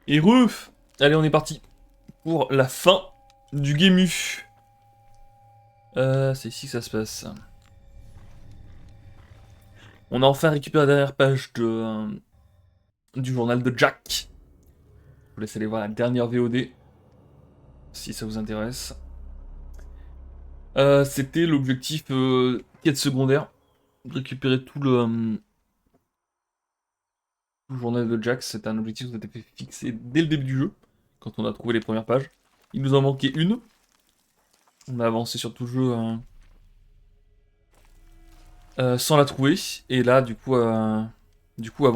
Et ref. Allez, on est parti pour la fin du Gému. C'est ici que ça se passe. On a enfin récupéré la dernière page du journal de Jack. Je vous laisse aller voir la dernière VOD, si ça vous intéresse. C'était l'objectif quête secondaire, de récupérer tout le journal de Jack. C'est un objectif qui a été fait fixer dès le début du jeu, quand on a trouvé les premières pages. Il nous en manquait une. On a avancé sur tout le jeu sans la trouver. Et là, du coup, avant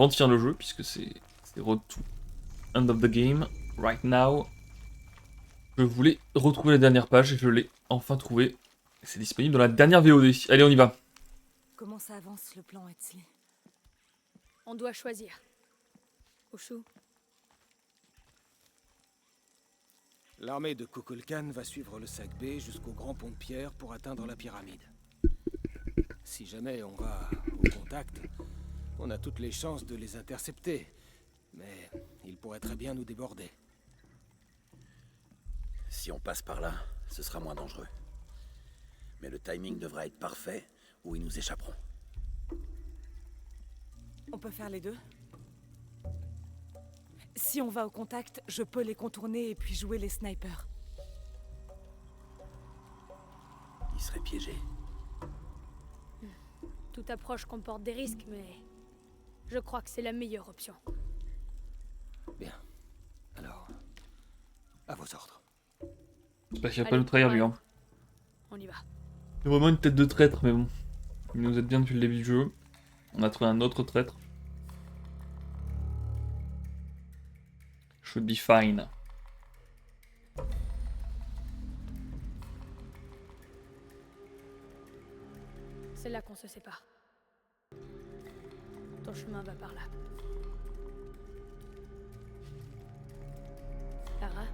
de finir le jeu, puisque c'est Road to End of the Game, right now, je voulais retrouver la dernière page et je l'ai enfin trouvée. C'est disponible dans la dernière VOD. Allez, on y va. Comment ça avance le plan, Etzli? On doit choisir. Oshu, L'armée de Kukulkan va suivre le sac B jusqu'au grand pont de pierre pour atteindre la pyramide. Si jamais on va au contact, on a toutes les chances de les intercepter. Mais ils pourraient très bien nous déborder. Si on passe par là, ce sera moins dangereux. Mais le timing devra être parfait ou ils nous échapperont. On peut faire les deux? Si on va au contact, je peux les contourner et puis jouer les snipers. Ils seraient piégés. toute approche comporte des risques, mais je crois que c'est la meilleure option. Bien. Alors, à vos ordres. J'espère qu'il va pas Allez, nous trahir, lui. voilà. Hein. On y va. C'est vraiment une tête de traître, mais bon. Il nous aide bien depuis le début du jeu. On a trouvé un autre traître. Should be fine. C'est là qu'on se sépare. Ton chemin va par là. Lara,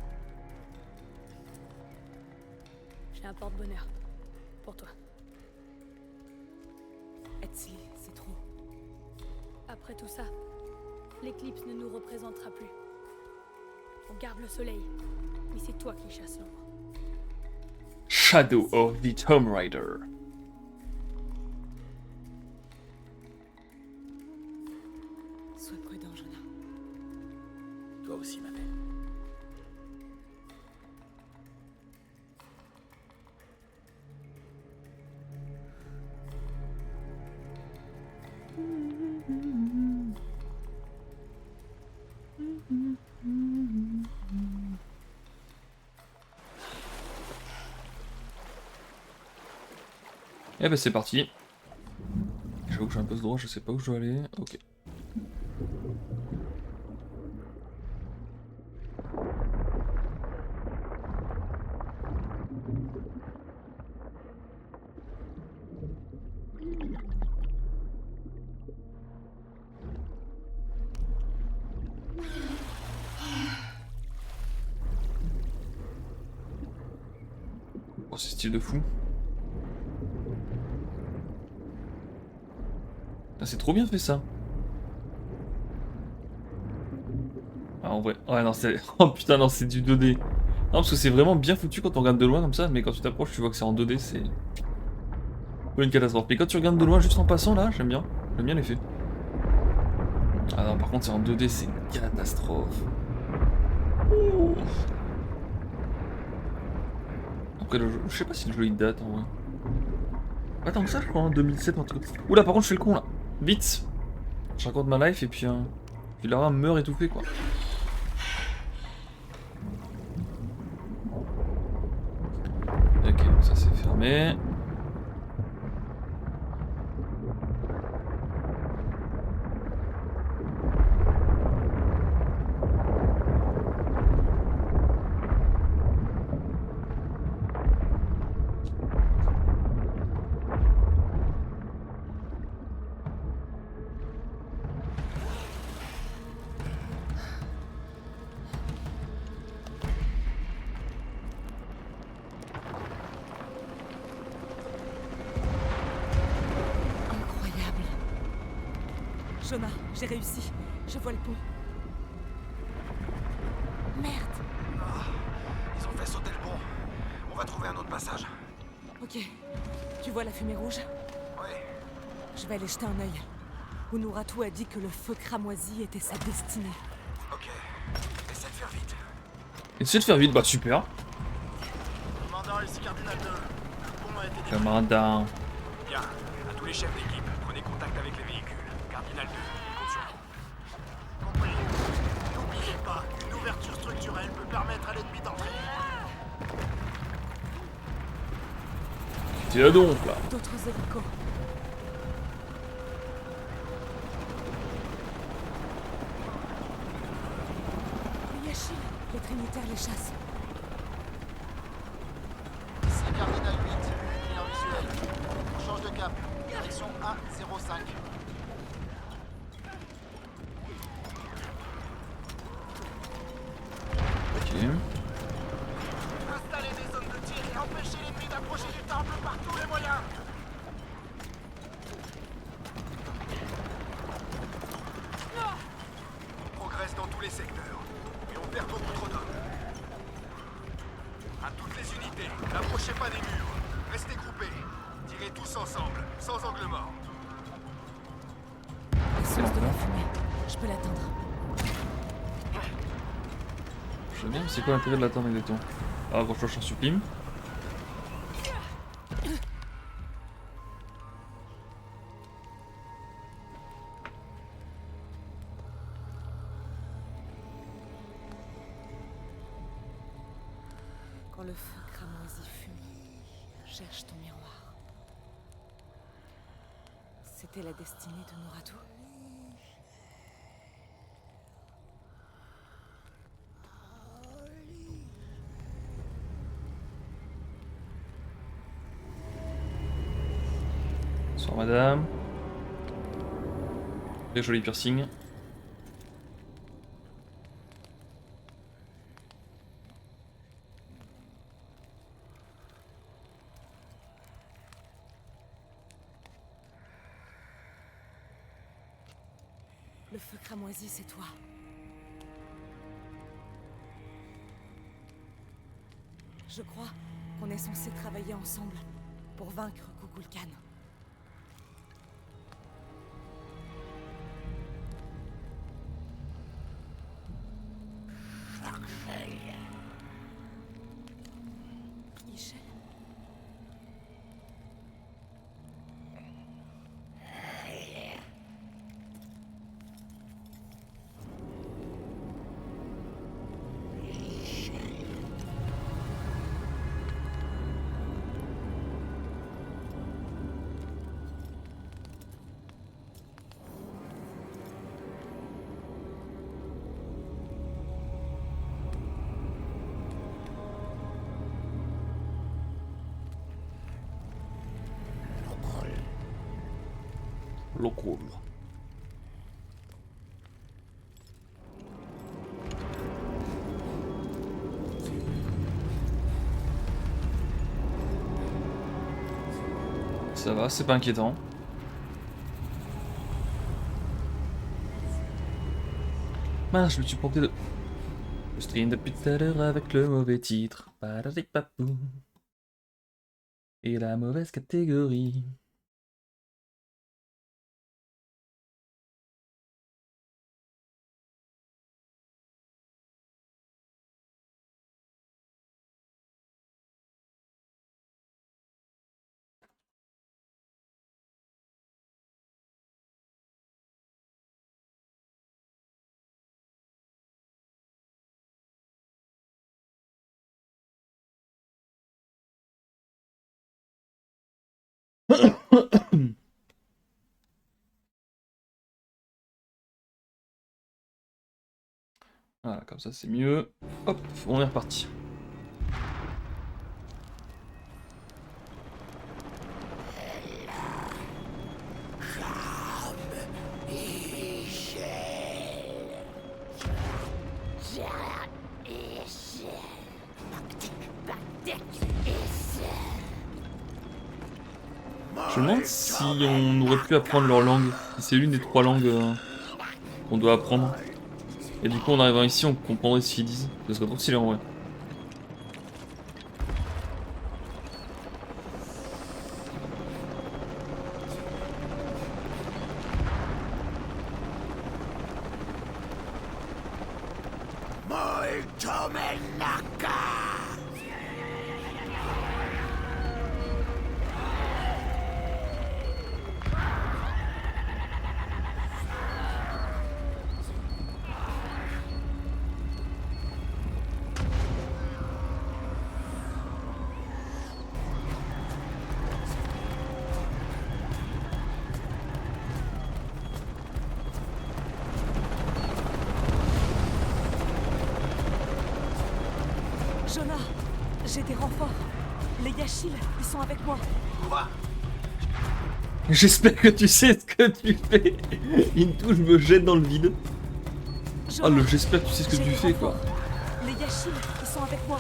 j'ai un porte-bonheur pour toi. Etzli, c'est trop. Après tout ça, l'éclipse ne nous représentera plus. On garde le soleil, mais c'est toi qui chasses l'ombre. Shadow of the Tomb Raider. Sois prudent, Jonah. Toi aussi, ma belle. Eh ben c'est parti. J'avoue que j'ai un peu ce droit, je sais pas où je dois aller. Ok. Oh, c'est style de fou. Ah, c'est trop bien fait ça. Ah, en vrai. Ouais, non, c'est. Oh putain, non, c'est du 2D. Non, parce que c'est vraiment bien foutu quand on regarde de loin comme ça, mais quand tu t'approches, tu vois que c'est en 2D, c'est. Pas une catastrophe. Mais quand tu regardes de loin juste en passant là, j'aime bien. J'aime bien l'effet. Ah non, par contre, c'est en 2D, c'est une catastrophe. Ouh. Après, le jeu, je sais pas si le jeu il date en vrai. Pas tant que ça, je crois, en 2007 ou un truc. Oula, par contre, je fais le con là. Vite. Je raconte ma life et puis. Puis Lara meurt étouffée quoi. Ok, donc ça c'est fermé. Incroyable. Jonah, j'ai réussi. Je vois le pont. Merde. Ils ont fait sauter le pont. On va trouver un autre passage. Ok. Tu vois la fumée rouge? Oui. Je vais aller jeter un œil. Unuratu a dit que le feu cramoisi était sa destinée. Ok. Essaie de faire vite. Essayez de faire vite, bah super. Commandant, ici Cardinal 2. Le pont a été détruit. Camarada. Bien. À tous les chefs d'équipe, prenez contact avec les véhicules. Cardinal 2, il compte sur vous. Compris. N'oubliez pas qu'une ouverture structurelle peut permettre à l'ennemi d'entrer. Tiens donc là. D'autres hélicos. Yashil, les Trinitaires les chassent. Ici Cardinal 8, client visuel. On change de cap. Direction 105. Ok. Installez des zones de tir et empêchez l'ennemi d'approcher du temple par tous les moyens. On progresse dans tous les secteurs, mais on perd beaucoup trop d'hommes. À toutes les unités, n'approchez pas des murs. Restez groupés. Tirez tous ensemble, sans angle mort. La source de la fumée. Je peux l'atteindre. Je sais bien, mais c'est quoi l'intérêt de l'attendre exactement? Ah, quand je supprime. Quand le feu cramoisi fume, cherche ton miroir. C'était la destinée de Noratu. Bonsoir madame. Très joli piercing. Le feu cramoisi, c'est toi. Je crois qu'on est censé travailler ensemble pour vaincre Kukulkan. Michel? Local. Ça va, c'est pas inquiétant. Mince, je me suis prompté de... Je stream depuis tout à l'heure avec le mauvais titre. Paradipapou. Et la mauvaise catégorie. Voilà, comme ça c'est mieux. Hop, on est reparti. Je me demande si on aurait pu apprendre leur langue. Si c'est l'une des trois langues qu'on doit apprendre. Et du coup en arrivant ici on comprendrait ce qu'ils disent. Ce serait trop stylé en vrai. Jonah, j'ai des renforts. Les Yashil, ils sont avec moi. Quoi? J'espère que tu sais ce que tu fais. Into, je me jette dans le vide. Ah Jonah, le j'espère que tu sais ce que j'ai tu des fais quoi. renforts. Les Yashil, ils sont avec moi.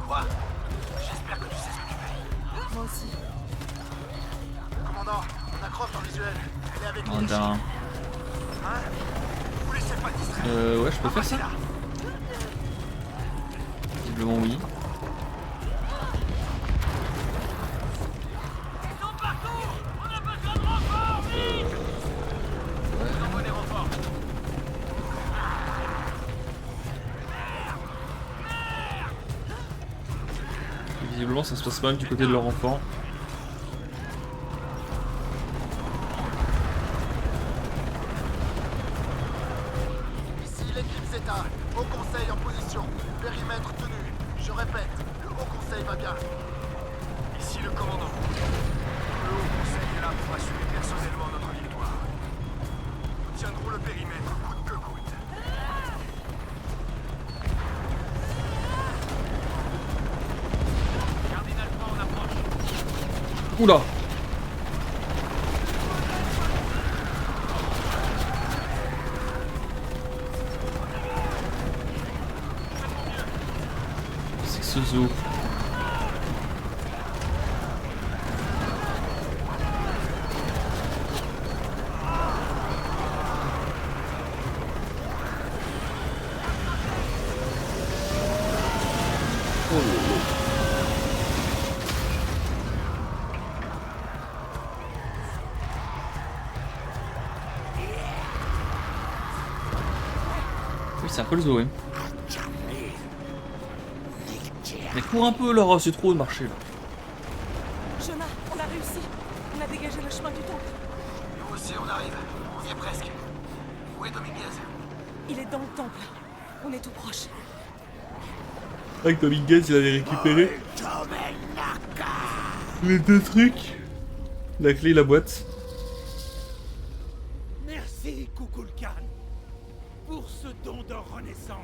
Quoi? J'espère que tu sais ce que tu fais. Moi aussi. Commandant, on accroche dans le visuel. Elle est avec Oh, les d'un- Hein? Vous laissez pas distraire. Ouais je peux faire ça. Visiblement oui. Visiblement ça se passe mal du côté de leur enfant. Ici l'équipe Zeta. Haut conseil en position. Périmètre tenu. Je répète, le haut conseil va bien. Ici le commandant. Le Haut Conseil est là pour assurer personnellement notre victoire. Nous tiendrons le périmètre coûte que coûte. Cardinal Point en approche. Oula. C'est que ce zoo. Oui, c'est un peu le zoo, ouais. Mais cours un peu, Laura, c'est trop de marcher là. Jonah, on a réussi. On a dégagé le chemin du temple. Nous aussi on arrive. On y est presque. Où est Dominguez? Il est dans le temple. On est tout proche. Avec Dominguez, il avait récupéré les deux trucs. La clé et la boîte. Merci, Kukulkan, pour ce don de renaissance.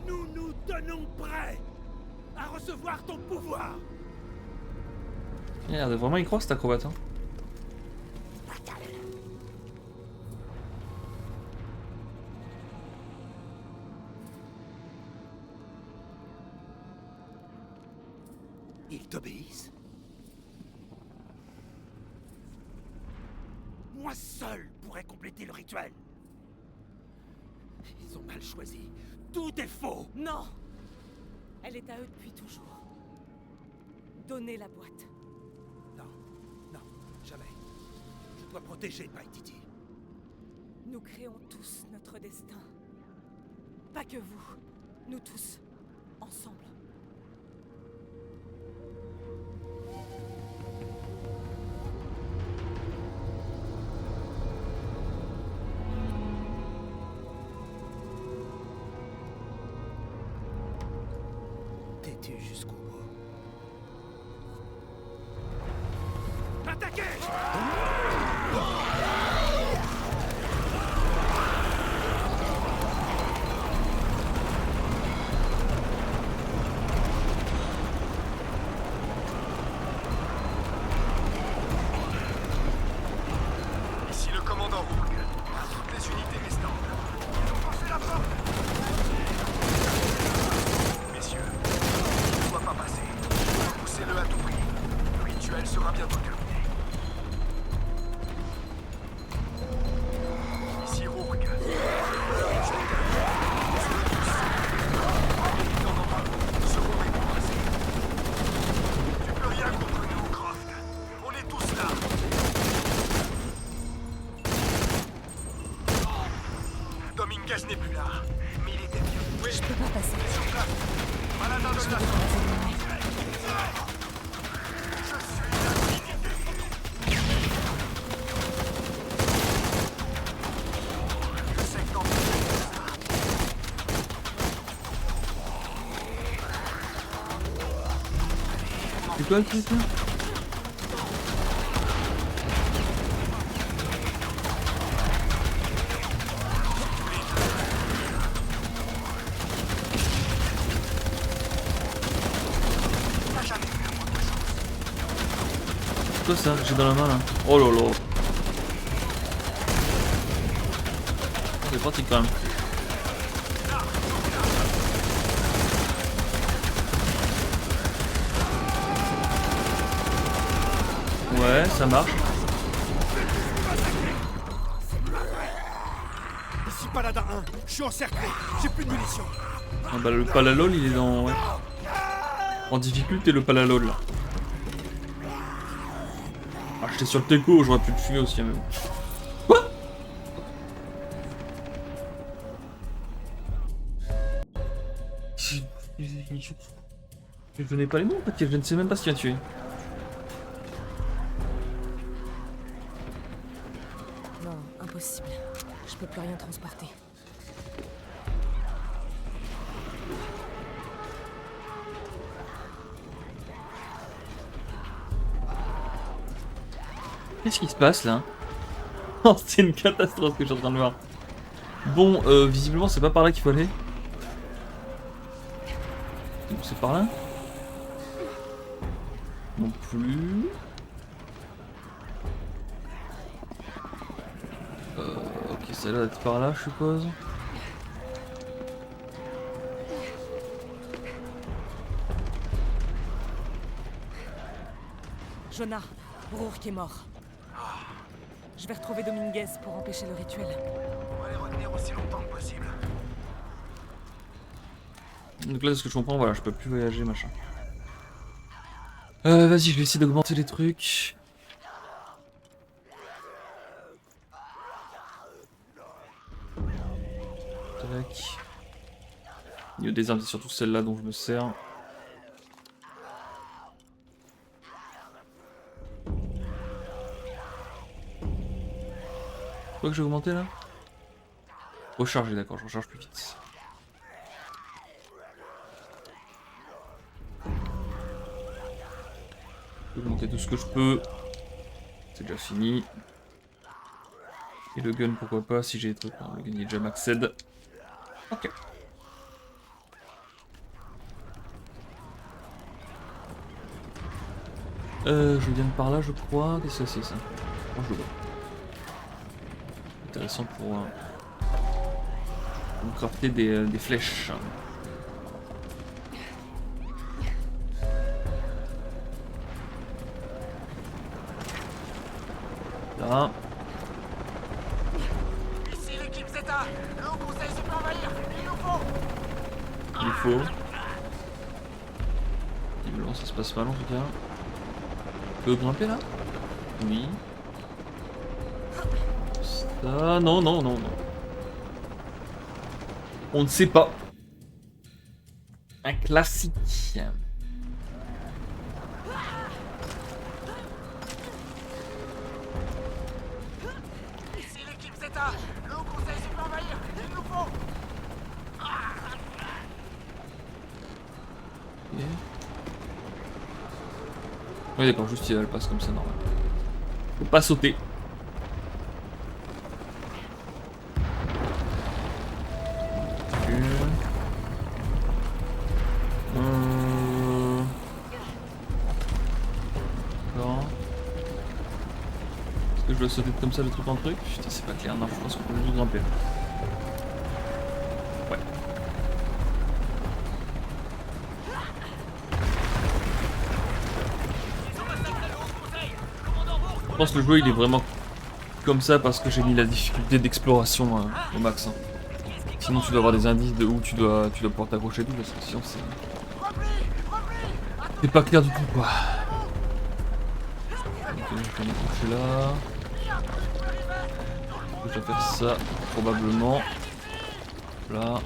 Nous nous tenons prêts à recevoir ton pouvoir. Il a l'air de vraiment y croire cet acrobate. Hein. Ils t'obéissent? Moi seul pourrais compléter le rituel. Ils ont mal choisi. Tout est faux. Non! Elle est à eux depuis toujours. Donnez la boîte. Non, non, jamais. Je dois protéger Paititi. Nous créons tous notre destin. Pas que vous. Nous tous. Ensemble. Têtu jusqu'au bout. Attaquez! Ici le commandant Rourke. À toutes les unités restantes. Ils ont forcé la porte. Messieurs, ne sois pas passé. Repoussez-le à tout prix. Le rituel sera bientôt terminé. Dominguez n'est plus là. Mais il était vieux. Oui, Je peux pas passer. sur place. Paladin de Je la peux pas passer. Je sais que dans C'est quoi le truc là? C'est quoi ça? J'ai dans la main là. Oh là là. C'est pratique quand même. Ouais, ça marche. Ici Paladin 1, je suis encerclé, j'ai plus de munitions. Ah bah le palalol il est dans... Ouais. En difficulté le palalol là. Ah j'étais sur le teco, j'aurais pu le fumer aussi mais bon. Quoi? Je connais pas les noms en fait, je ne sais même pas ce qu'il a tué. Non, impossible. Je peux plus rien transporter. Qu'est-ce qui se passe là? Oh, c'est une catastrophe que je suis en train de voir. Bon, visiblement c'est pas par là qu'il faut aller. Donc c'est par là? Non plus. Ok, ça a l'air d'être par là, je suppose. Jonah, Rourke est mort. Je vais retrouver Dominguez pour empêcher le rituel. On va les retenir aussi longtemps que possible. Donc là, de ce que je comprends, voilà, je peux plus voyager, machin. Vas-y, je vais essayer d'augmenter les trucs. Tac. Il y a des armes, c'est surtout celle-là dont je me sers. Quoi que j'ai augmenté là? Recharger, d'accord, je recharge plus vite. Je vais augmenter tout ce que je peux. C'est déjà fini. Et le gun, pourquoi pas, si j'ai des trucs. Non, le gun il est déjà maxed. Ok. Je viens de par là, je crois. Qu'est-ce que c'est ça? Oh, je le vois. Intéressant pour crafter des flèches. Là. Ici l'équipe Zeta. Le Haut Conseil se fait envahir. Il nous faut. Il faut. Visiblement ça se passe mal en tout cas. On peut grimper là? Oui. Ça... Non, non, non, non. On ne sait pas. Un classique. Ici l'équipe Zeta. Le Haut Conseil se fait envahir. Il nous faut. Ok. Oui d'accord, juste elle passe comme ça normal. Faut pas sauter. D'accord. Est-ce que je dois sauter comme ça le truc en truc? Putain c'est pas clair, non je pense qu'on peut juste grimper. Ouais. Je pense que le jeu il est vraiment comme ça parce que j'ai mis la difficulté d'exploration au max. Hein. Sinon tu dois avoir des indices de où tu dois pouvoir t'accrocher tout parce que sinon c'est pas clair du tout quoi. Ok, je vais m'accrocher là. Je vais faire ça probablement. là.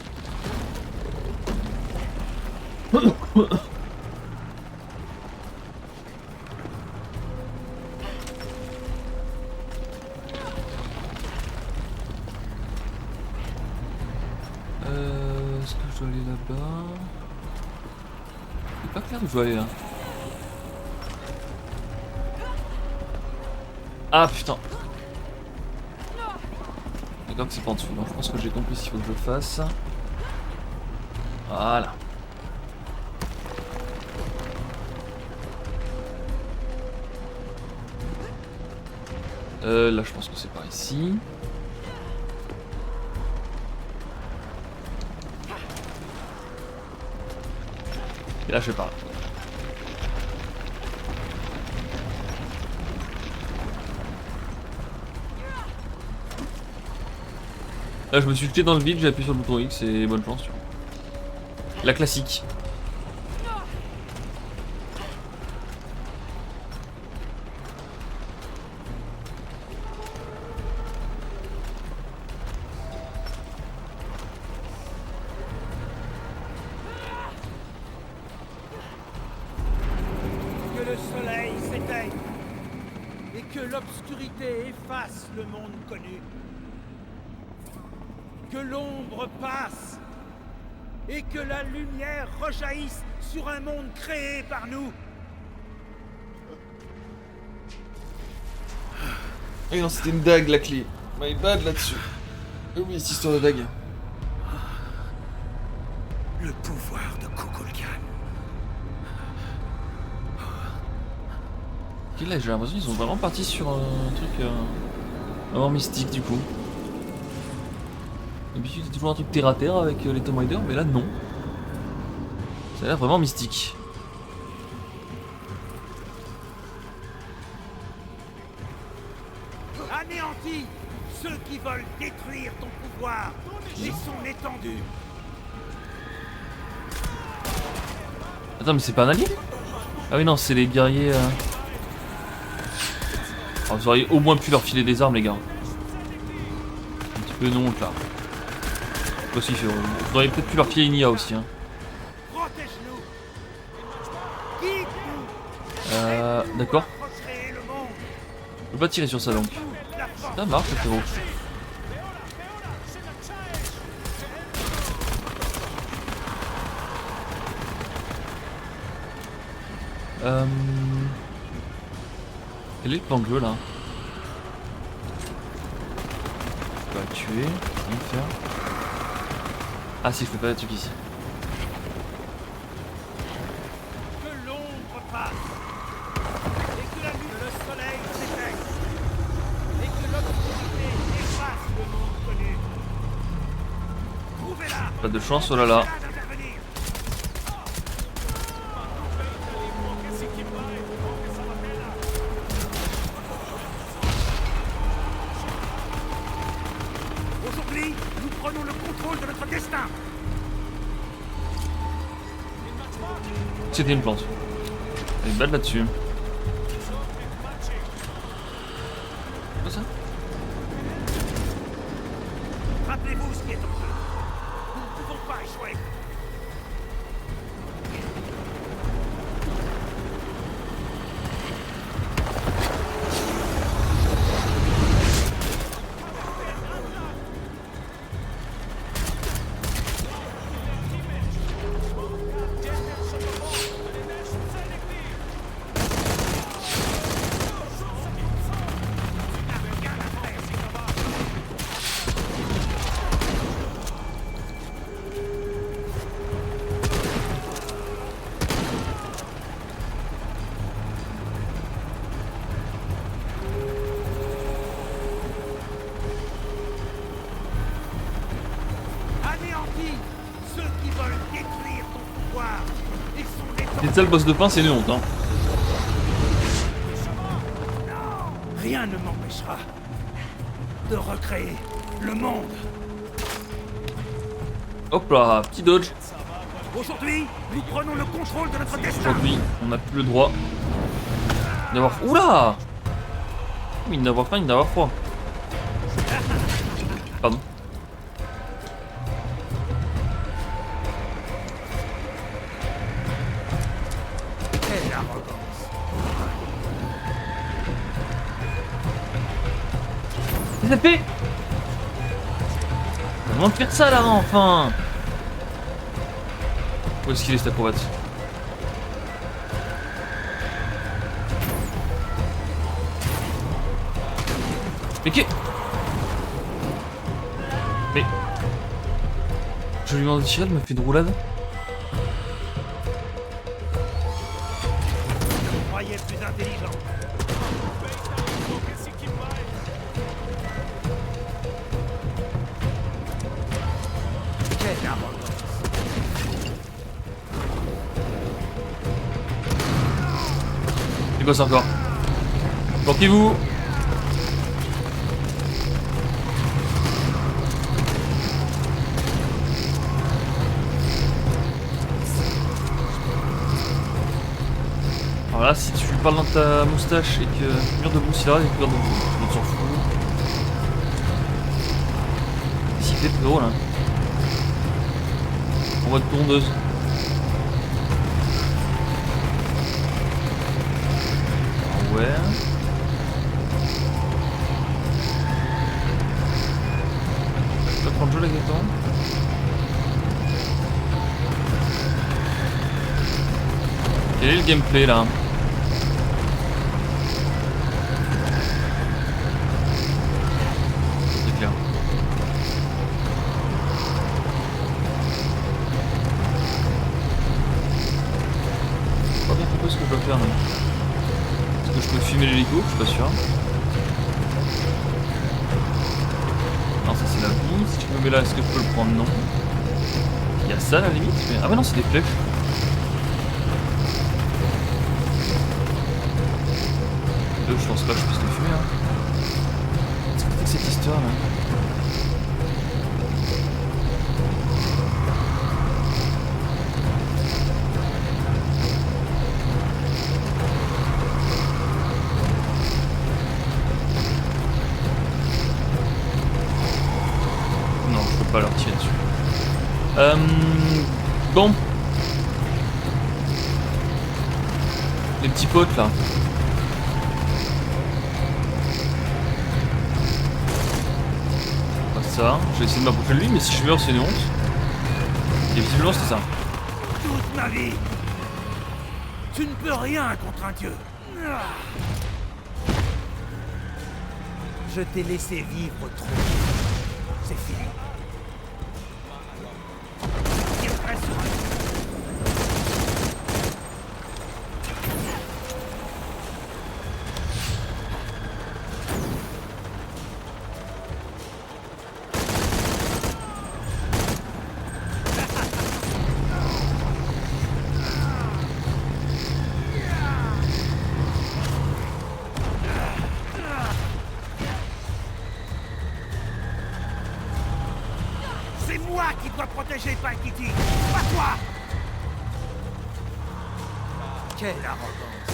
Est-ce que je dois aller là-bas? C'est pas clair où je dois aller là. Ah putain. D'accord que c'est pas en dessous, donc je pense que j'ai compris ce qu'il faut que je fasse. Voilà. Là je pense que c'est par ici. Et là je sais pas. Là je me suis jeté dans le vide, j'ai appuyé sur le bouton X et bonne chance tu vois. La classique. Que le soleil s'éteigne et que l'obscurité efface le monde connu. Que l'ombre passe et que la lumière rejaillisse sur un monde créé par nous. Ah non, c'était une dague la clé. My bad là-dessus. Oui, cette histoire de dague. Le pouvoir de Kukulkan. Ok, là j'ai l'impression qu'ils sont vraiment partis sur un truc vraiment mystique du coup. D'habitude c'est toujours un truc terre à terre avec les Tomb Raider, mais là non. Ça a l'air vraiment mystique. Anéantis ceux qui veulent détruire ton pouvoir et son étendue. Attends, mais c'est pas un allié? Ah oui non, c'est les guerriers... Oh, vous auriez au moins pu leur filer des armes les gars. Un petit peu non là. Aussi, vous auriez peut-être pu leur filer une IA aussi hein. Protège-nous. Guide-nous. D'accord. Recréer le monde. Je peux pas tirer sur ça donc. La force. Ça marche frérot. Quel est le plan de jeu là? Je peux la tuer, rien faire. Ah si, je peux pas la tuer ici. Que l'ombre passe et que la lutte le soleil s'éteigne et que l'obscurité efface le monde connu. Trouvez-la. Pas de chance, oh là là. D'intervenir. Aujourd'hui, nous prenons le contrôle de notre destin. C'était une plante. Elle est belle là-dessus. Quoi ça? Rappelez-vous ce qui est en jeu. Nous ne pouvons pas échouer. Anéantis ceux qui veulent détruire ton pouvoir et son étendue. C'est ça le boss de fin, c'est une honte hein. Rien ne m'empêchera de recréer le monde. Hop là, petit dodge. Aujourd'hui, nous prenons le contrôle de notre destin. Aujourd'hui, on n'a plus le droit d'avoir... Oula! Oui, d'avoir faim, d'avoir froid. Pardon. t'as fait? Comment faire ça là, enfin? Où est-ce qu'il est cet acrobate? Mais qu'est... Mais... Je lui demande de tirer, elle me fait une roulade. Je croyais plus intelligent. Quelle arrogance. C'est quoi ça encore? Bloquez-vous! Alors là, si tu lui parles dans ta moustache et que mur de boue, s'il a il mur de boue. On s'en fout. Qu'est-ce qu'il fait, frérot là? En mode tondeuse. Ah ouais. Tu vas prendre le jeu là, Gaëtan? Quel est le gameplay là? C'est clair. Pas bien compris ce que je dois faire là. Est-ce que je peux filmer l'hélico? Je suis pas sûr. Non, ça c'est la vie. Si je me mets là, est-ce que je peux le prendre? Non. Il y a ça à la limite, mais... Ah bah non, c'est des flèches. Je pense pas que je puisse le fumer. Hein. Qu'est-ce que c'est que cette histoire là? Non, je peux pas leur tirer dessus. Bon. Les petits potes là. Ça, je vais essayer de m'approcher de lui, mais si je meurs, c'est une honte. Et visiblement, c'était ça. Toute ma vie, tu ne peux rien contre un dieu. Je t'ai laissé vivre trop. C'est fini. Il reste sur un... C'est moi qui dois protéger Paikiti, pas toi! Quelle arrogance!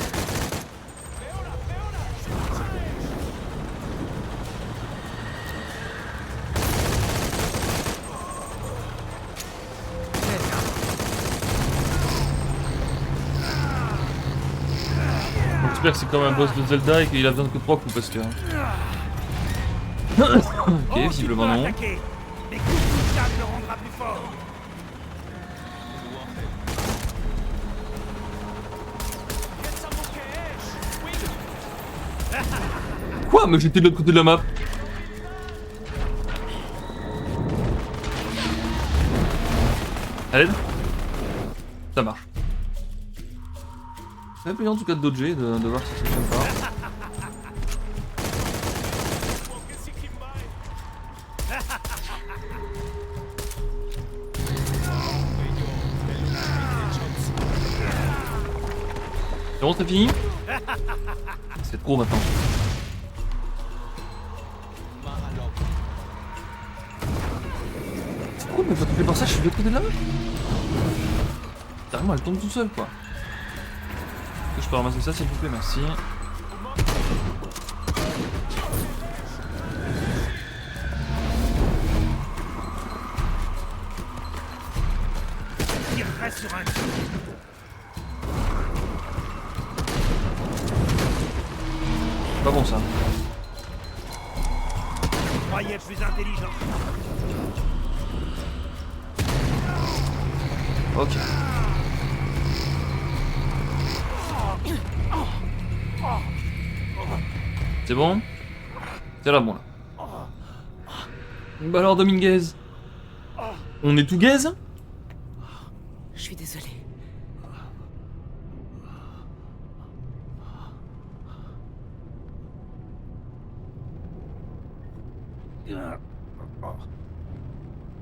J'espère que c'est comme un boss de Zelda et qu'il a besoin de que 3 coups parce que... Ok, visiblement non. Mais coup de table le rendra plus fort. Quoi? Mais j'étais de l'autre côté de la map. À l'aide? Ça marche. Ça fait plaisir en tout cas de dodger, de voir si ça fonctionne pas. C'est bon, c'est fini? C'est trop maintenant. C'est trop, mais quand tu fais par ça, je suis de l'autre côté de la map. Carrément, elle tombe tout seul quoi. Est-ce que je peux ramasser ça s'il vous plaît? Merci. Il reste sur un... Pas bon ça. Ok. C'est bon? C'est là, bon là. Bah alors Dominguez, on est tout gaze? Je suis désolée.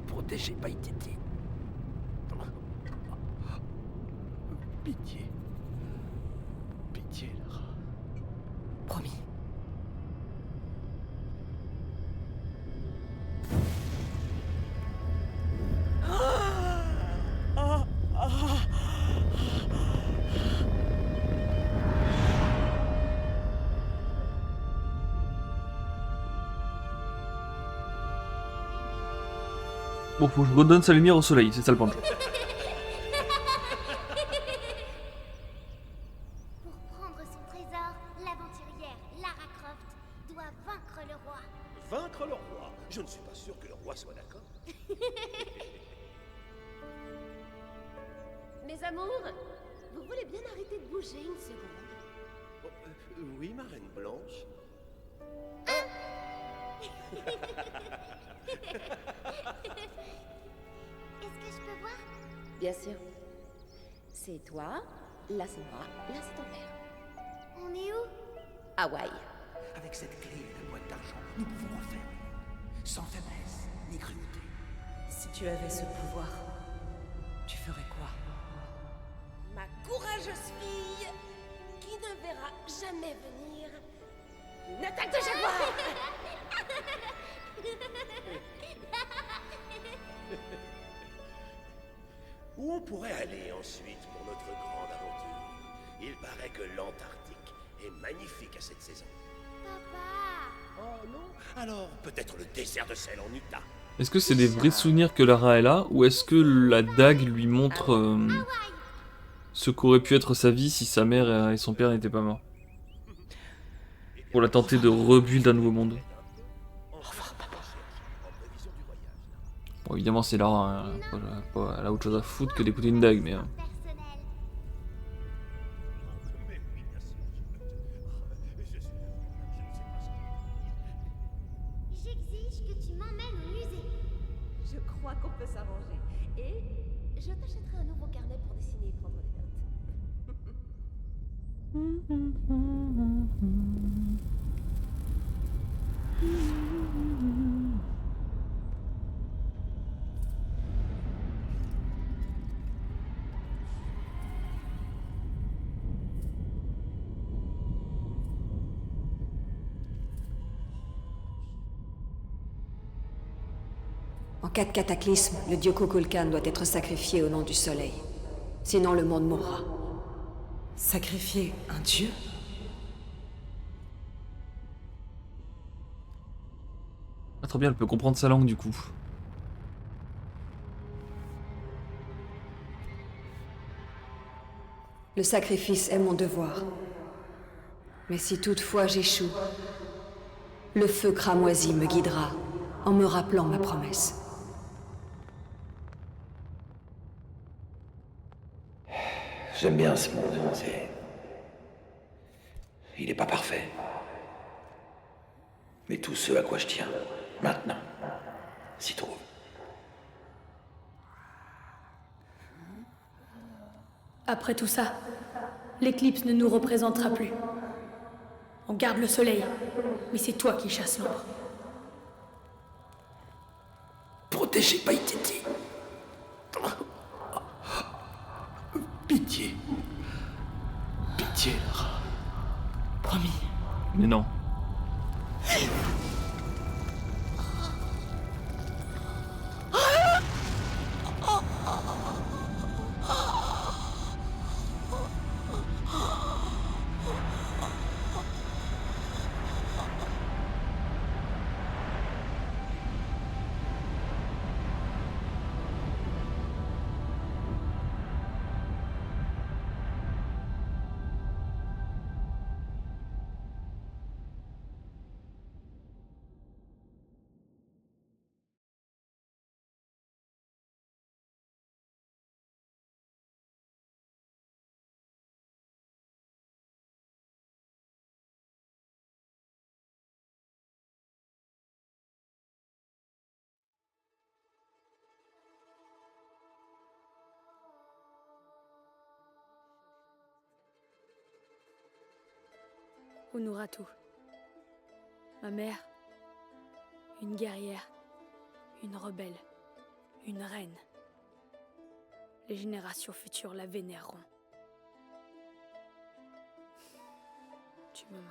Protégez Paititi. Pitié. Pitié, Lara. Promis. Bon, faut que je redonne sa lumière au soleil, c'est ça le point. Pour prendre son trésor, l'aventurière Lara Croft doit vaincre le roi. Vaincre le roi? Je ne suis pas sûr que le roi soit d'accord. Mes amours, vous voulez bien arrêter de bouger une seconde? Oh, oui, ma reine blanche. Est-ce que je peux voir? Bien sûr. C'est toi, là c'est moi, là c'est ton père. On est où? Hawaï. Avec cette clé et la boîte d'argent, nous pouvons en faire. Sans faiblesse, ni cruauté. Si tu avais ce pouvoir, tu ferais quoi? Ma courageuse fille, qui ne verra jamais venir une attaque de jaguar. Où on pourrait aller ensuite pour notre grande aventure? Il paraît que l'Antarctique est magnifique à cette saison. Papa! Oh non? Alors peut-être le désert de sel en Utah. Est-ce que c'est des vrais souvenirs que Lara est là, ou est-ce que la dague lui montre ce qu'aurait pu être sa vie si sa mère et son père n'étaient pas morts? Pour la tenter de rebuild un nouveau monde. Bon, évidemment, c'est Lara, hein. Elle a autre chose à foutre que d'écouter une dague, mais... Personnel. Mais oui, bien sûr. Je sais pas ce J'exige que tu m'emmènes au musée. Je crois qu'on peut s'arranger. Et je t'achèterai un nouveau carnet pour dessiner et prendre des notes. En cas de cataclysme, le dieu Kukulkan doit être sacrifié au nom du soleil. Sinon le monde mourra. Sacrifier un dieu? Ah, très bien, elle peut comprendre sa langue du coup. Le sacrifice est mon devoir. Mais si toutefois j'échoue, le feu cramoisi me guidera en me rappelant ma promesse. J'aime bien ce monde, il est pas parfait. Mais tout ce à quoi je tiens, maintenant, s'y trouve. Après tout ça, l'éclipse ne nous représentera plus. On garde le soleil, mais c'est toi qui chasses l'ombre. Protégez Paititi. Pitié. Pitié, Lara. Promis. Mais non. Honoratu. Ma mère, une guerrière, une rebelle, une reine. Les générations futures la vénéreront. Tu me manques.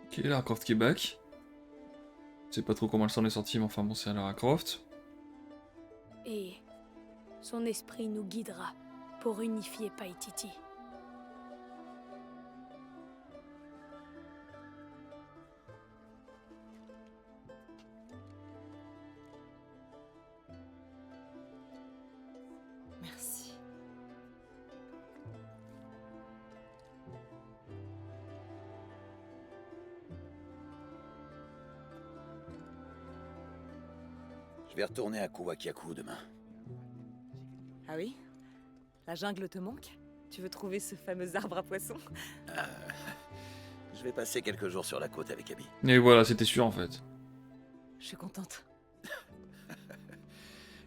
Ok, Lara Croft qui est back. Je sais pas trop comment elle s'en est sortie, mais enfin bon, c'est Lara Croft. Et son esprit nous guidera pour unifier Paititi. Merci. Je vais retourner à Kuwakiaku demain. Ah oui? La jungle te manque? Tu veux trouver ce fameux arbre à poissons? Je vais passer quelques jours sur la côte avec Abby. Et voilà, c'était sûr en fait. Je suis contente.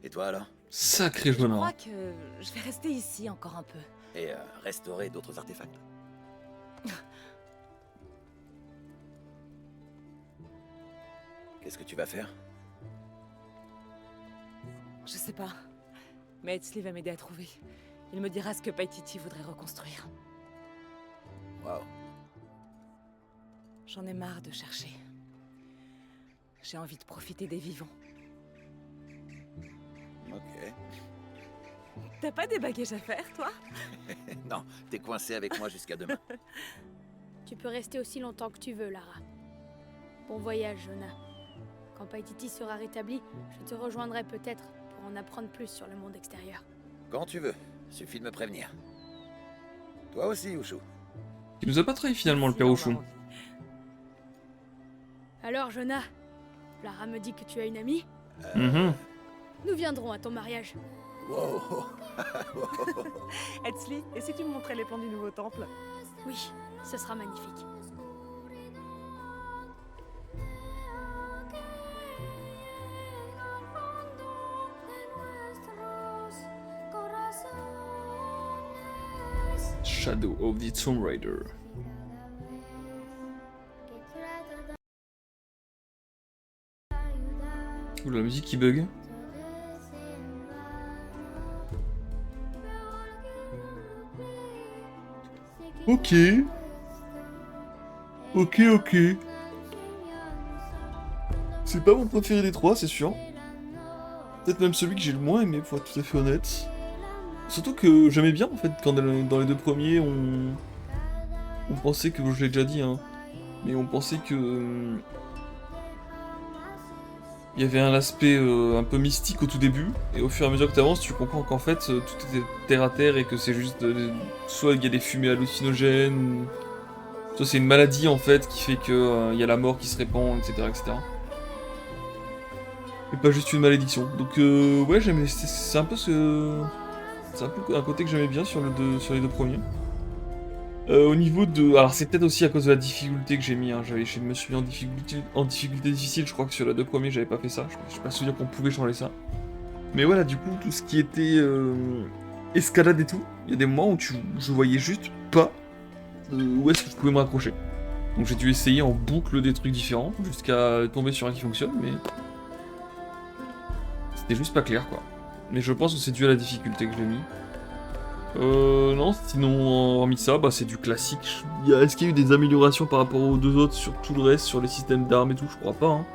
Et toi alors? Sacré Je Jonah. crois que je vais rester ici encore un peu. Et restaurer d'autres artefacts. Qu'est-ce que tu vas faire? Je sais pas. Mais Etzli va m'aider à trouver. Il me dira ce que Paititi voudrait reconstruire. Waouh. J'en ai marre de chercher. J'ai envie de profiter des vivants. Ok. T'as pas des bagages à faire, toi? Non, t'es coincé avec moi jusqu'à demain. Tu peux rester aussi longtemps que tu veux, Lara. Bon voyage, Jonah. Quand Paititi sera rétabli, je te rejoindrai peut-être pour en apprendre plus sur le monde extérieur. Quand tu veux, suffit de me prévenir. Toi aussi, Ushu. Il nous a pas trahi finalement le père Ushu. Alors, Jonah, Lara me dit que tu as une amie? Nous viendrons à ton mariage. Wow. Etzli, et si tu me montrais les plans du nouveau temple? Oui, ce sera magnifique. Shadow of the Tomb Raider. Ouh, la musique qui bug. Ok. Ok. C'est pas mon préféré des trois, c'est sûr. Peut-être même celui que j'ai le moins aimé, pour être tout à fait honnête. Surtout que j'aimais bien, en fait, quand dans les deux premiers, on pensait que, je l'ai déjà dit, hein, mais on pensait que... il y avait un aspect un peu mystique au tout début, et au fur et à mesure que tu avances, tu comprends qu'en fait, tout était terre à terre, et que c'est juste... soit il y a des fumées hallucinogènes, soit c'est une maladie, en fait, qui fait que il y a la mort qui se répand, etc., etc. Et pas juste une malédiction. Donc, ouais, j'aimais... C'est un peu ce... C'est un peu un côté que j'aimais bien sur les deux premiers. Au niveau de... Alors c'est peut-être aussi à cause de la difficulté que j'ai mis, hein. Je me suis mis en difficulté difficile, je crois que sur les deux premiers j'avais pas fait ça, je suis pas souvenir qu'on pouvait changer ça. Mais voilà, du coup, tout ce qui était escalade et tout, il y a des moments où je voyais juste pas où est-ce que je pouvais me raccrocher. Donc j'ai dû essayer en boucle des trucs différents, jusqu'à tomber sur un qui fonctionne, mais... c'était juste pas clair, quoi. Mais je pense que c'est dû à la difficulté que j'ai mis. Non, sinon, hormis ça, bah, c'est du classique. Est-ce qu'il y a eu des améliorations par rapport aux deux autres sur tout le reste, sur les systèmes d'armes et tout? Je crois pas, hein.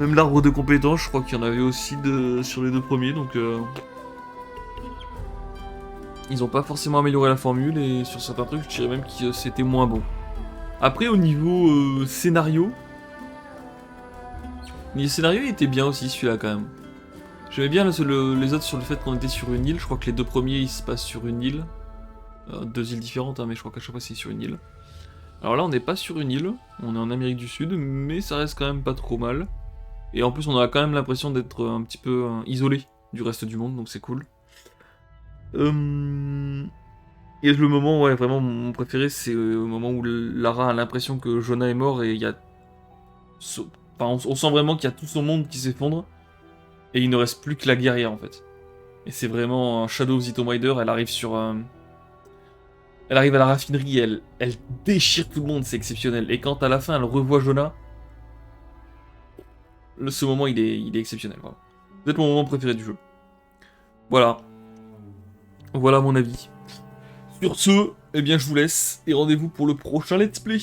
Même l'arbre de compétences, je crois qu'il y en avait aussi sur les deux premiers, donc... Ils ont pas forcément amélioré la formule, et sur certains trucs, je dirais même que c'était moins bon. Après, au niveau scénario... Le scénario, il était bien aussi, celui-là, quand même. J'aimais bien les autres sur le fait qu'on était sur une île. Je crois que les deux premiers ils se passent sur une île. Deux îles différentes, hein, mais je crois qu'à chaque fois c'est sur une île. Alors là on n'est pas sur une île, on est en Amérique du Sud, mais ça reste quand même pas trop mal. Et en plus on a quand même l'impression d'être un petit peu isolé du reste du monde, donc c'est cool. Et le moment, ouais, vraiment mon préféré, c'est au moment où Lara a l'impression que Jonah est mort et il y a... Enfin, on sent vraiment qu'il y a tout son monde qui s'effondre. Et il ne reste plus que la guerrière en fait. Et c'est vraiment Shadow of the Tomb Raider, elle arrive sur... Elle arrive à la raffinerie, elle déchire tout le monde, c'est exceptionnel. Et quand à la fin elle revoit Jonah, ce moment il est exceptionnel. Voilà. C'est peut-être mon moment préféré du jeu. Voilà. Voilà mon avis. Sur ce, eh bien je vous laisse et rendez-vous pour le prochain let's play.